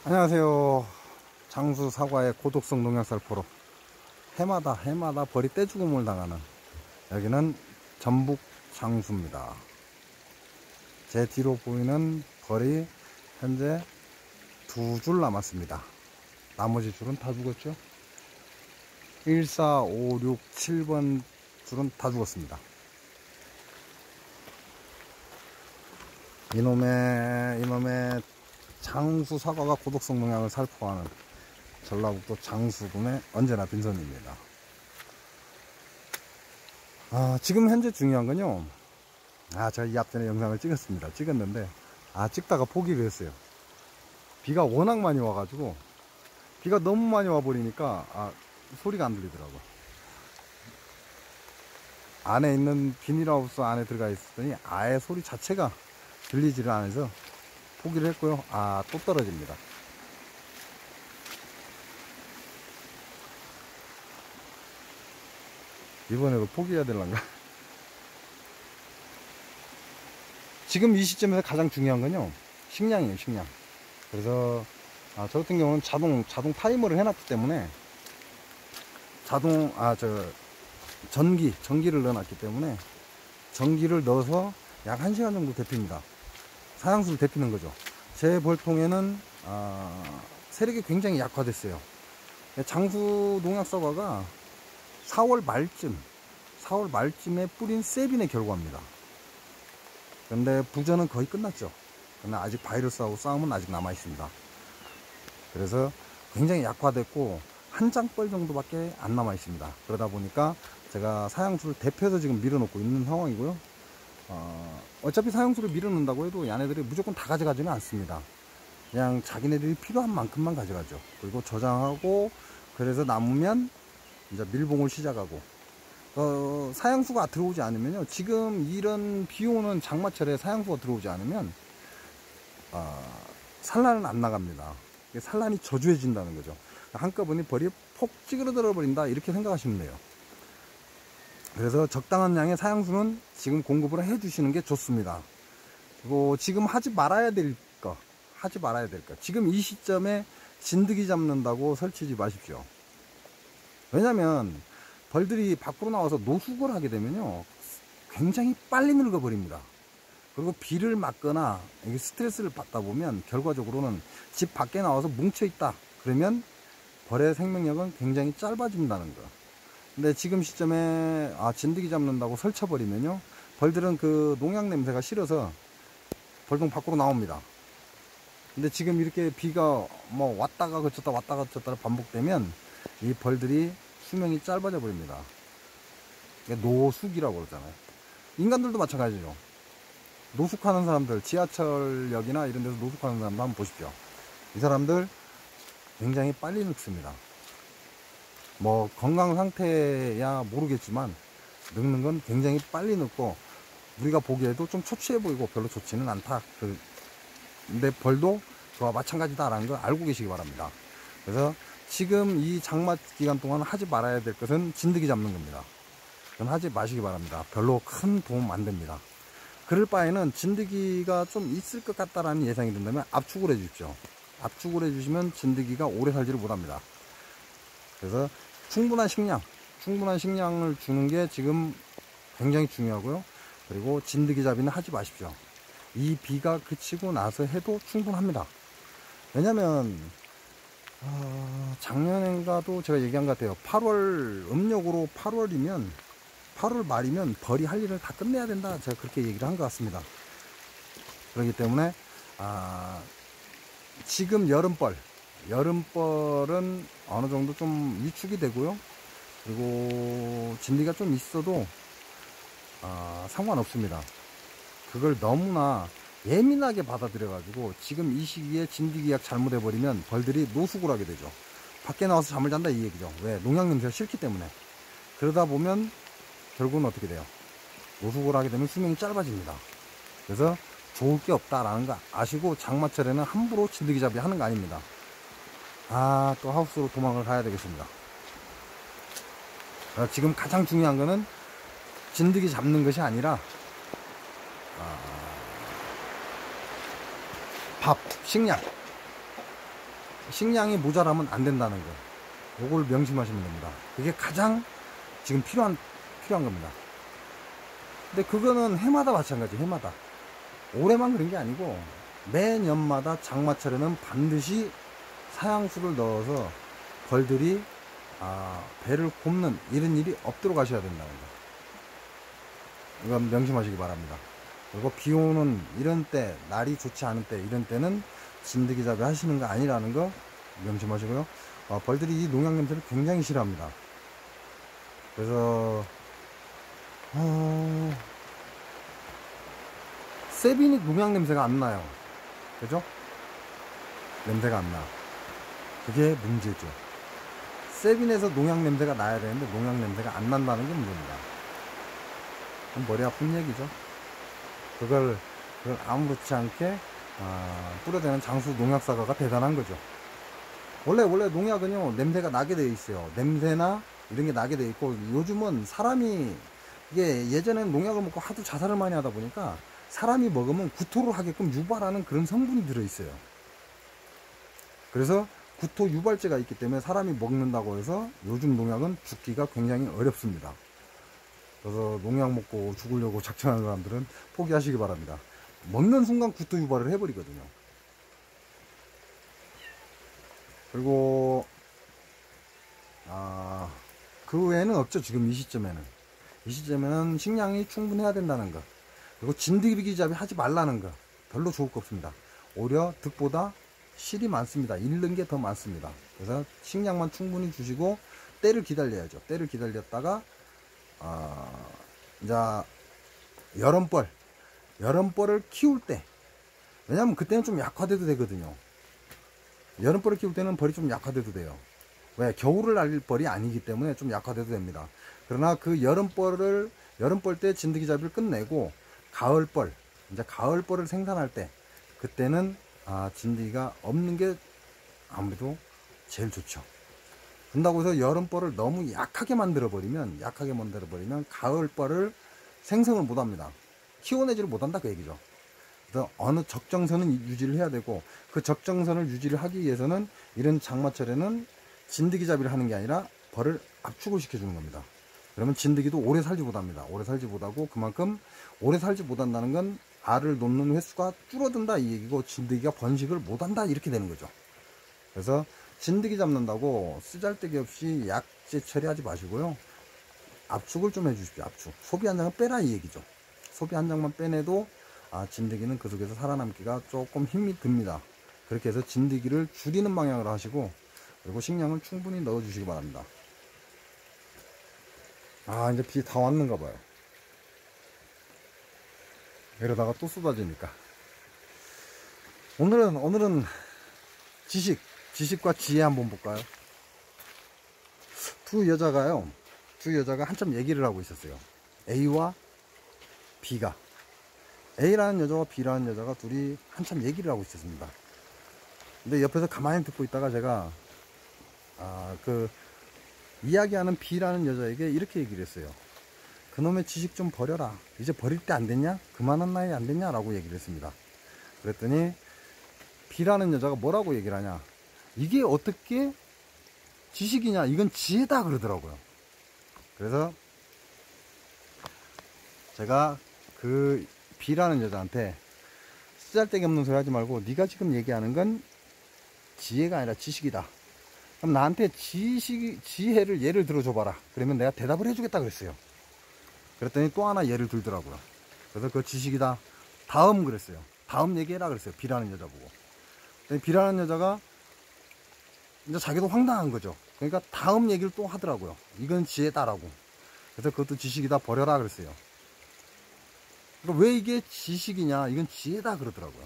안녕하세요. 장수 사과의 고독성 농약살포로 해마다 벌이 떼죽음을 당하는 여기는 전북 장수입니다. 제 뒤로 보이는 벌이 현재 2줄 남았습니다. 나머지 줄은 다 죽었죠. 1, 4, 5, 6, 7번 줄은 다 죽었습니다. 이놈의 장수 사과가 고독성 농약을 살포하는 전라북도 장수군의 언제나 빈손입니다. 지금 현재 중요한 건요. 제가 이 앞전에 영상을 찍었는데 찍다가 포기를 했어요. 비가 워낙 많이 와가지고, 비가 너무 많이 와버리니까 소리가 안 들리더라고. 안에 있는 비닐하우스 안에 들어가 있었더니 아예 소리 자체가 들리지를 않아서 포기를 했고요. 또 떨어집니다. 이번에도 포기해야 될란가? 지금 이 시점에서 가장 중요한 건요, 식량이에요. 식량. 그래서 저 같은 경우는 자동 타이머를 해놨기 때문에 전기를 넣어놨기 때문에 전기를 넣어서 약 1시간 정도 데핍니다. 사양수를 데피는 거죠. 제 벌통에는 세력이 굉장히 약화됐어요. 장수 농약 사과가 4월 말쯤에 뿌린 세빈의 결과입니다. 그런데 부전은 거의 끝났죠. 그러나 아직 바이러스하고 싸움은 아직 남아 있습니다. 그래서 굉장히 약화됐고 한 장벌 정도밖에 안 남아 있습니다. 그러다 보니까 제가 사양수를 데펴서 지금 밀어놓고 있는 상황이고요. 어차피 사양수를 밀어놓는다고 해도 얘네들이 무조건 다 가져가지는 않습니다. 그냥 자기네들이 필요한 만큼만 가져가죠. 그리고 저장하고, 그래서 남으면 이제 밀봉을 시작하고, 사양수가 들어오지 않으면요, 지금 이런 비 오는 장마철에 사양수가 들어오지 않으면 산란은 안 나갑니다. 산란이 저조해진다는 거죠. 한꺼번에 벌이 폭 찌그러들어 버린다, 이렇게 생각하시면 돼요. 그래서 적당한 양의 사양수는 지금 공급을 해 주시는 게 좋습니다. 그리고 지금 하지 말아야 될 거, 지금 이 시점에 진드기 잡는다고 설치지 마십시오. 왜냐면 벌들이 밖으로 나와서 노숙을 하게 되면요, 굉장히 빨리 늙어 버립니다. 그리고 비를 맞거나 스트레스를 받다 보면 결과적으로는 집 밖에 나와서 뭉쳐 있다, 그러면 벌의 생명력은 굉장히 짧아진다는 거. 근데 지금 시점에 진드기 잡는다고 설쳐버리면요, 벌들은 그 농약 냄새가 싫어서 벌통 밖으로 나옵니다. 근데 지금 이렇게 비가 왔다가 그쳤다 반복되면 이 벌들이 수명이 짧아져 버립니다. 노숙이라고 그러잖아요. 인간들도 마찬가지죠. 노숙하는 사람들, 지하철역이나 이런 데서 노숙하는 사람들 한번 보십시오. 이 사람들 굉장히 빨리 늙습니다. 건강 상태야 모르겠지만 늙는 건 굉장히 빨리 늙고, 우리가 보기에도 좀 초췌해 보이고 별로 좋지는 않다. 근데 벌도 그와 마찬가지다라는 걸 알고 계시기 바랍니다. 그래서 지금 이 장마 기간 동안 하지 말아야 될 것은 진드기 잡는 겁니다. 그건 하지 마시기 바랍니다. 별로 큰 도움 안 됩니다. 그럴 바에는 진드기가 좀 있을 것 같다라는 예상이 든다면 압축을 해 주십시오. 압축을 해 주시면 진드기가 오래 살지를 못합니다. 그래서 충분한 식량을 주는 게 지금 굉장히 중요하고요. 그리고 진드기 잡이는 하지 마십시오. 이 비가 그치고 나서 해도 충분합니다. 왜냐면 작년엔가도 제가 얘기한 것 같아요. 8월 음력으로 8월 말이면 벌이 할 일을 다 끝내야 된다, 제가 그렇게 얘기를 한 것 같습니다. 그렇기 때문에 지금 여름벌은 어느 정도 좀 위축이 되고요. 그리고 진드기가 좀 있어도 상관없습니다. 그걸 너무나 예민하게 받아들여 가지고 지금 이 시기에 진드기 약 잘못해 버리면 벌들이 노숙을 하게 되죠. 밖에 나와서 잠을 잔다, 이 얘기죠. 왜? 농약 냄새가 싫기 때문에. 그러다 보면 결국은 어떻게 돼요? 노숙을 하게 되면 수명이 짧아집니다. 그래서 좋을 게 없다라는 거 아시고 장마철에는 함부로 진드기 잡이 하는 거 아닙니다. 또 하우스로 도망을 가야 되겠습니다. 지금 가장 중요한 거는 진드기 잡는 것이 아니라 밥, 식량, 식량이 모자라면 안 된다는 거. 요걸 명심하시면 됩니다. 그게 가장 지금 필요한 겁니다. 근데 그거는 해마다 마찬가지, 해마다. 올해만 그런 게 아니고 매년마다 장마철에는 반드시 사양수를 넣어서 벌들이 배를 굽는 이런 일이 없도록 하셔야 된다는 거. 이건 명심하시기 바랍니다. 그리고 비 오는 이런 때, 날이 좋지 않은 때, 이런 때는 진드기 잡이 하시는 거 아니라는 거 명심하시고요. 벌들이 이 농약 냄새를 굉장히 싫어합니다. 그래서 세빈이 농약 냄새가 안 나요. 그죠? 냄새가 안 나. 그게 문제죠. 세빈에서 농약 냄새가 나야 되는데 농약 냄새가 안 난다는 게 문제입니다. 머리 아픈 얘기죠. 그걸 아무렇지 않게 뿌려대는 장수 농약사과가 대단한 거죠. 원래 농약은요, 냄새가 나게 되어 있어요. 냄새나 이런 게 나게 되어 있고, 요즘은 사람이, 이게 예전에는 농약을 먹고 하도 자살을 많이 하다 보니까 사람이 먹으면 구토를 하게끔 유발하는 그런 성분이 들어있어요. 그래서 구토 유발제가 있기 때문에 사람이 먹는다고 해서 요즘 농약은 죽기가 굉장히 어렵습니다. 그래서 농약 먹고 죽으려고 작정하는 사람들은 포기하시기 바랍니다. 먹는 순간 구토 유발을 해버리거든요. 그리고 그 외에는 없죠. 지금 이 시점에는 식량이 충분해야 된다는 거, 그리고 진드기 잡이 하지 말라는 거 별로 좋을 거 없습니다. 오히려 득보다 실이 많습니다. 잃는 게 더 많습니다. 그래서 식량만 충분히 주시고 때를 기다려야죠. 때를 기다렸다가 이제 여름벌을 키울 때, 왜냐면 그때는 좀 약화돼도 되거든요. 여름벌을 키울 때는 벌이 좀 약화돼도 돼요. 왜? 겨울을 날릴 벌이 아니기 때문에 좀 약화돼도 됩니다. 그러나 그 여름벌 때 진드기 잡이를 끝내고 가을벌을 생산할 때, 그때는 진드기가 없는 게 아무래도 제일 좋죠. 그런다고 해서 여름벌을 너무 약하게 만들어 버리면 가을벌을 생성을 못 합니다. 키워내지를 못한다, 그 얘기죠. 그래서 어느 적정선은 유지를 해야 되고, 그 적정선을 유지를 하기 위해서는 이런 장마철에는 진드기 잡이를 하는 게 아니라 벌을 압축을 시켜주는 겁니다. 그러면 진드기도 오래 살지 못합니다. 오래 살지 못하고, 그만큼 오래 살지 못한다는 건 알을 놓는 횟수가 줄어든다 이 얘기고, 진드기가 번식을 못한다 이렇게 되는 거죠. 그래서 진드기 잡는다고 쓰잘데기 없이 약제 처리하지 마시고요. 압축을 좀 해주십시오. 압축. 소비 한 장은 빼라 이 얘기죠. 소비 한 장만 빼내도 진드기는 그 속에서 살아남기가 조금 힘이 듭니다. 그렇게 해서 진드기를 줄이는 방향으로 하시고, 그리고 식량을 충분히 넣어주시기 바랍니다. 이제 비 다 왔는가 봐요. 이러다가 또 쏟아지니까. 오늘은 지식과 지혜 한번 볼까요? 두 여자가 한참 얘기를 하고 있었어요. A와 B가. A라는 여자와 B라는 여자가 둘이 한참 얘기를 하고 있었습니다. 근데 옆에서 가만히 듣고 있다가 제가 그 이야기하는 B라는 여자에게 이렇게 얘기를 했어요. 그놈의 지식 좀 버려라. 이제 버릴 때 안 됐냐? 그만한 나이 안 됐냐? 라고 얘기를 했습니다. 그랬더니 B라는 여자가 뭐라고 얘기를 하냐? 이게 어떻게 지식이냐? 이건 지혜다 그러더라고요. 그래서 제가 그 B라는 여자한테 쓰잘데기 없는 소리 하지 말고, 네가 지금 얘기하는 건 지혜가 아니라 지식이다. 그럼 나한테 지혜를 예를 들어줘봐라. 그러면 내가 대답을 해주겠다 그랬어요. 그랬더니 또 하나 예를 들더라고요. 그래서 그 지식이다. 다음 그랬어요. 다음 얘기해라 그랬어요. B라는 여자 보고. B라는 여자가 이제 자기도 황당한 거죠. 그러니까 다음 얘기를 또 하더라고요. 이건 지혜다라고. 그래서 그것도 지식이다, 버려라 그랬어요. 그러니까 왜 이게 지식이냐, 이건 지혜다 그러더라고요.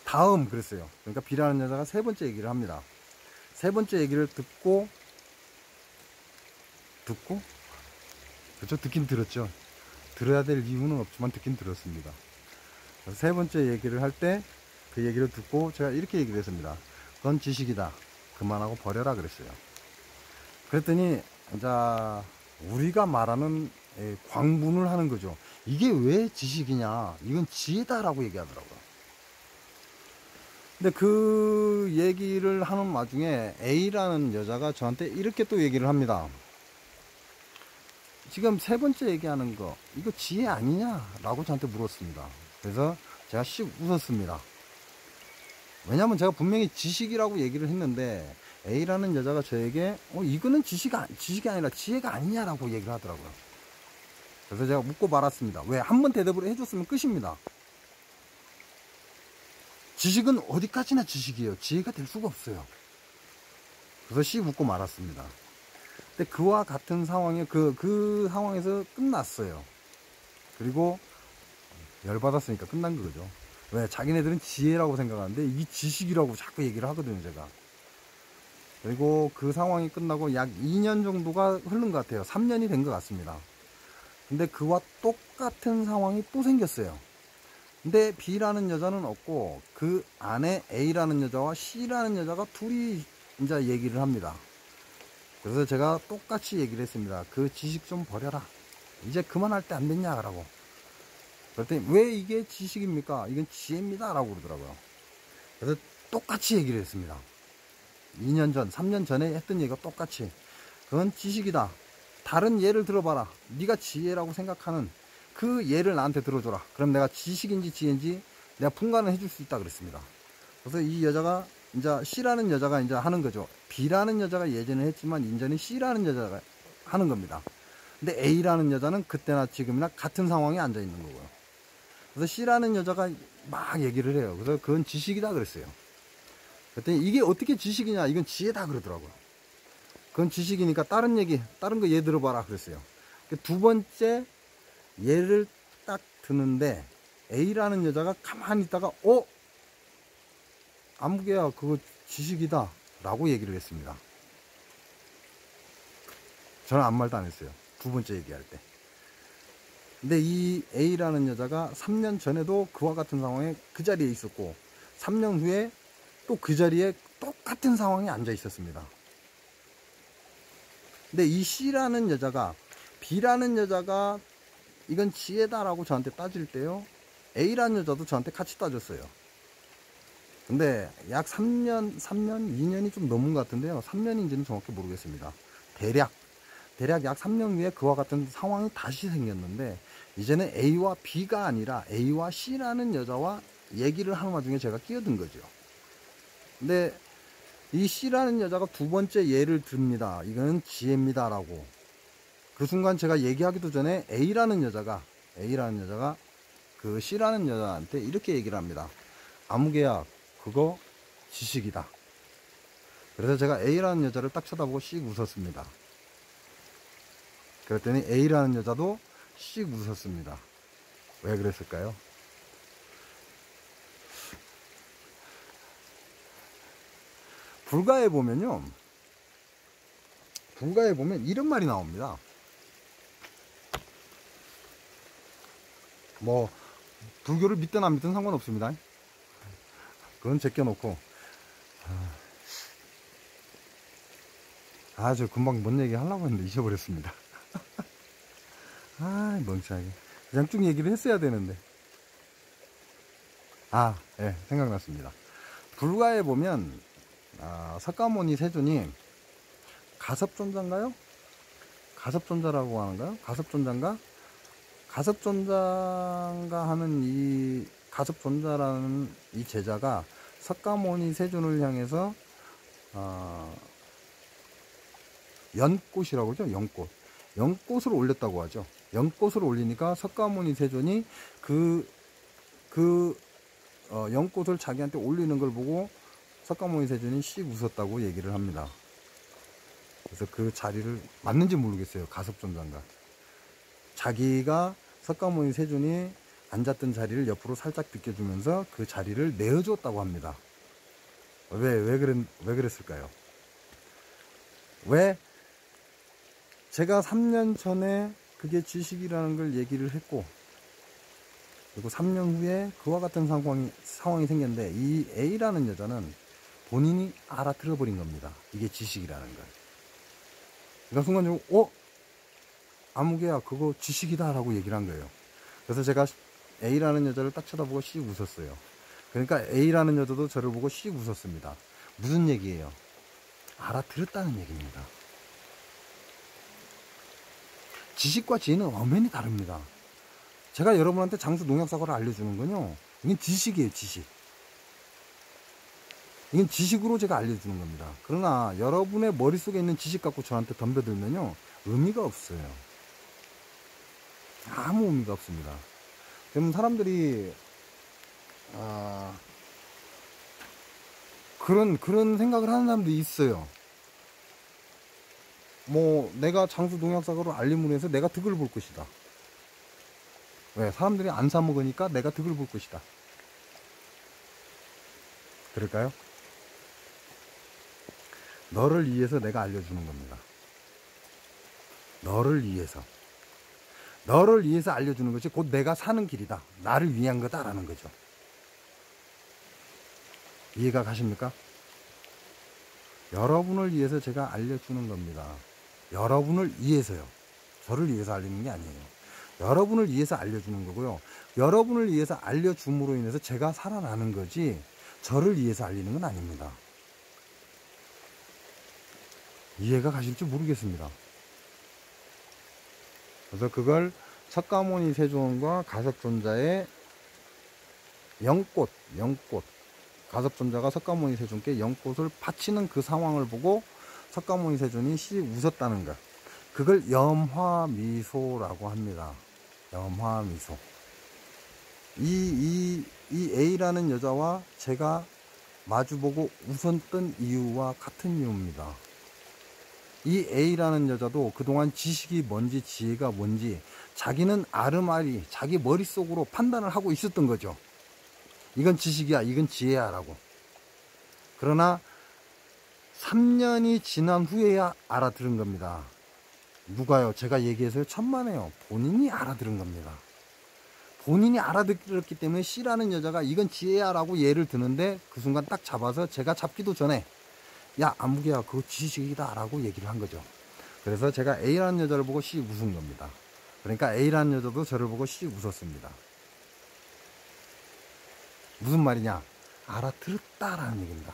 다음 그랬어요. 그러니까 B라는 여자가 세 번째 얘기를 합니다. 세 번째 얘기를 듣고 그렇죠, 듣긴 들었죠. 들어야 될 이유는 없지만 듣긴 들었습니다. 세 번째 얘기를 할 때 그 얘기를 듣고 제가 이렇게 얘기를 했습니다. 그건 지식이다, 그만하고 버려라 그랬어요. 그랬더니 이제 우리가 말하는 광분을 하는 거죠. 이게 왜 지식이냐, 이건 지혜다라고 얘기하더라고요. 근데 그 얘기를 하는 와중에 A라는 여자가 저한테 이렇게 또 얘기를 합니다. 지금 세 번째 얘기하는 거 이거 지혜 아니냐? 라고 저한테 물었습니다. 그래서 제가 씩 웃었습니다. 왜냐면 제가 분명히 지식이라고 얘기를 했는데 A라는 여자가 저에게 이거는 지식이 아니라 지혜가 아니냐라고 얘기를 하더라고요. 그래서 제가 묻고 말았습니다. 왜? 한번 대답을 해줬으면 끝입니다. 지식은 어디까지나 지식이에요. 지혜가 될 수가 없어요. 그래서 씩 묻고 말았습니다. 근데 그와 같은 상황에 그 상황에서 끝났어요. 그리고 열받았으니까 끝난 거죠. 왜? 자기네들은 지혜라고 생각하는데 이 지식이라고 자꾸 얘기를 하거든요, 제가. 그리고 그 상황이 끝나고 약 2년 정도가 흐른 것 같아요. 3년이 된 것 같습니다. 근데 그와 똑같은 상황이 또 생겼어요. 근데 B라는 여자는 없고 그 안에 A라는 여자와 C라는 여자가 둘이 이제 얘기를 합니다. 그래서 제가 똑같이 얘기를 했습니다. 그 지식 좀 버려라. 이제 그만할 때 안 됐냐라고. 그랬더니 왜 이게 지식입니까? 이건 지혜입니다. 라고 그러더라고요. 그래서 똑같이 얘기를 했습니다. 2년 전, 3년 전에 했던 얘기가 똑같이. 그건 지식이다. 다른 예를 들어봐라. 네가 지혜라고 생각하는 그 예를 나한테 들어줘라. 그럼 내가 지식인지 지혜인지 내가 분간을 해줄 수 있다 그랬습니다. 그래서 이 여자가 이제 C라는 여자가 이제 하는 거죠. B라는 여자가 예전에 했지만 이제는 C라는 여자가 하는 겁니다. 근데 A라는 여자는 그때나 지금이나 같은 상황에 앉아 있는 거고요. 그래서 C라는 여자가 막 얘기를 해요. 그래서 그건 지식이다 그랬어요. 그랬더니 이게 어떻게 지식이냐? 이건 지혜다 그러더라고요. 그건 지식이니까 다른 거 예 들어봐라 그랬어요. 두 번째 예를 딱 드는데 A라는 여자가 가만히 있다가 아무개야 그거 지식이다 라고 얘기를 했습니다. 저는 아무 말도 안 했어요. 두 번째 얘기할 때. 근데 이 A라는 여자가 3년 전에도 그와 같은 상황에 그 자리에 있었고 3년 후에 또 그 자리에 똑같은 상황에 앉아 있었습니다. 근데 이 C라는 여자가 B라는 여자가 이건 지혜다라고 저한테 따질 때요, A라는 여자도 저한테 같이 따졌어요. 근데 약 3년, 2년이 좀 넘은 것 같은데요. 3년인지는 정확히 모르겠습니다. 대략 약 3년 후에 그와 같은 상황이 다시 생겼는데 이제는 A와 B가 아니라 A와 C라는 여자와 얘기를 하는 와중에 제가 끼어든 거죠. 근데 이 C라는 여자가 두 번째 예를 듭니다. 이거는 지혜입니다 라고. 그 순간 제가 얘기하기도 전에 A라는 여자가 그 C라는 여자한테 이렇게 얘기를 합니다. 아무개야 그거 지식이다. 그래서 제가 A라는 여자를 딱 쳐다보고 씩 웃었습니다. 그랬더니 A라는 여자도 씩 웃었습니다. 왜 그랬을까요? 불가에 보면 이런 말이 나옵니다. 뭐 불교를 믿든 안 믿든 상관없습니다. 그건 제껴놓고 저 금방 뭔 얘기 하려고 했는데 잊어버렸습니다. 멍청하게 그냥 쭉 얘기를 했어야 되는데. 예, 생각났습니다. 불가에 보면 석가모니 세존이 가섭존자인가요? 가섭존자라고 하는가요? 가섭존자인가 하는 이 가섭존자라는 이 제자가 석가모니 세존을 향해서 연꽃이라고 하죠. 연꽃을 올렸다고 하죠. 연꽃을 올리니까 석가모니 세존이 연꽃을 자기한테 올리는 걸 보고 석가모니 세존이 씩 웃었다고 얘기를 합니다. 그래서 그 자리를 맞는지 모르겠어요. 가섭존자인가. 자기가 석가모니 세존이 앉았던 자리를 옆으로 살짝 비껴주면서 그 자리를 내어줬다고 합니다. 왜 그랬을까요? 왜? 제가 3년 전에 그게 지식이라는 걸 얘기를 했고, 그리고 3년 후에 그와 같은 상황이 생겼는데, 이 A라는 여자는 본인이 알아들어 버린 겁니다. 이게 지식이라는 걸. 그러니까 순간적으로 아무개야 그거 지식이다 라고 얘기를 한 거예요. 그래서 제가 A라는 여자를 딱 쳐다보고 씩 웃었어요. 그러니까 A라는 여자도 저를 보고 씩 웃었습니다. 무슨 얘기예요? 알아들었다는 얘기입니다. 지식과 지혜는 엄연히 다릅니다. 제가 여러분한테 장수 농약사고를 알려주는 건요, 이건 지식이에요. 지식. 이건 지식으로 제가 알려주는 겁니다. 그러나 여러분의 머릿속에 있는 지식 갖고 저한테 덤벼들면요, 의미가 없어요. 아무 의미가 없습니다. 그럼 사람들이 그런 생각을 하는 사람들이 있어요. 뭐 내가 장수 농약사고를 알림으로 해서 내가 득을 볼 것이다. 왜? 사람들이 안 사 먹으니까 내가 득을 볼 것이다. 그럴까요? 너를 위해서 내가 알려주는 겁니다. 너를 위해서 알려주는 것이 곧 내가 사는 길이다. 나를 위한 거다라는 거죠. 이해가 가십니까? 여러분을 위해서 제가 알려주는 겁니다. 여러분을 위해서요. 저를 위해서 알리는 게 아니에요. 여러분을 위해서 알려주는 거고요. 여러분을 위해서 알려줌으로 인해서 제가 살아나는 거지, 저를 위해서 알리는 건 아닙니다. 이해가 가실지 모르겠습니다. 그래서 그걸 석가모니 세존과 가섭존자의 영꽃, 가섭존자가 석가모니 세존께 영꽃을 바치는 그 상황을 보고 석가모니 세존이 씩 웃었다는 것, 그걸 염화미소라고 합니다. 염화미소. 이 A라는 여자와 제가 마주보고 웃었던 이유와 같은 이유입니다. 이 A라는 여자도 그동안 지식이 뭔지 지혜가 뭔지 자기는 아름아리 자기 머릿속으로 판단을 하고 있었던 거죠. 이건 지식이야, 이건 지혜야 라고. 그러나 3년이 지난 후에야 알아들은 겁니다. 누가요? 제가 얘기해서요? 천만에요. 본인이 알아들은 겁니다. 본인이 알아들었기 때문에 C라는 여자가 이건 지혜야 라고 예를 드는데, 그 순간 딱 잡아서 제가 잡기도 전에 야, 안무개야, 그거 지식이다 라고 얘기를 한 거죠. 그래서 제가 A라는 여자를 보고 씩 웃은 겁니다. 그러니까 A라는 여자도 저를 보고 씩 웃었습니다. 무슨 말이냐? 알아들었다라는 얘기입니다.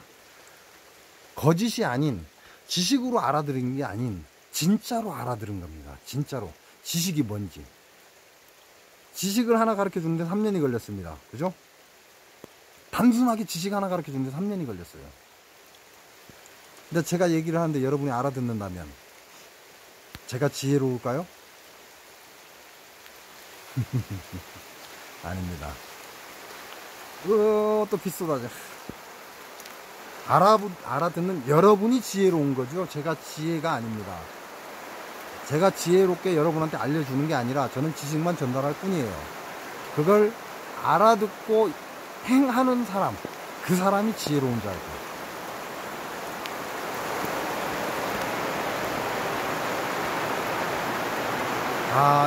거짓이 아닌, 지식으로 알아들은 게 아닌 진짜로 알아들은 겁니다. 진짜로. 지식이 뭔지. 지식을 하나 가르쳐 주는데 3년이 걸렸습니다. 그죠? 단순하게 지식 하나 가르쳐 주는데 3년이 걸렸어요. 근데 제가 얘기를 하는데 여러분이 알아듣는다면 제가 지혜로울까요? 아닙니다. 또 빗쏟아져. 알아듣는 여러분이 지혜로운 거죠. 제가 지혜가 아닙니다. 제가 지혜롭게 여러분한테 알려주는 게 아니라 저는 지식만 전달할 뿐이에요. 그걸 알아듣고 행하는 사람, 그 사람이 지혜로운 자예요.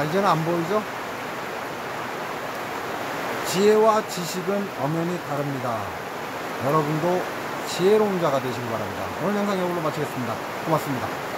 이제는 안 보이죠? 지혜와 지식은 엄연히 다릅니다. 여러분도 지혜로운 자가 되시기 바랍니다. 오늘 영상 이걸로 마치겠습니다. 고맙습니다.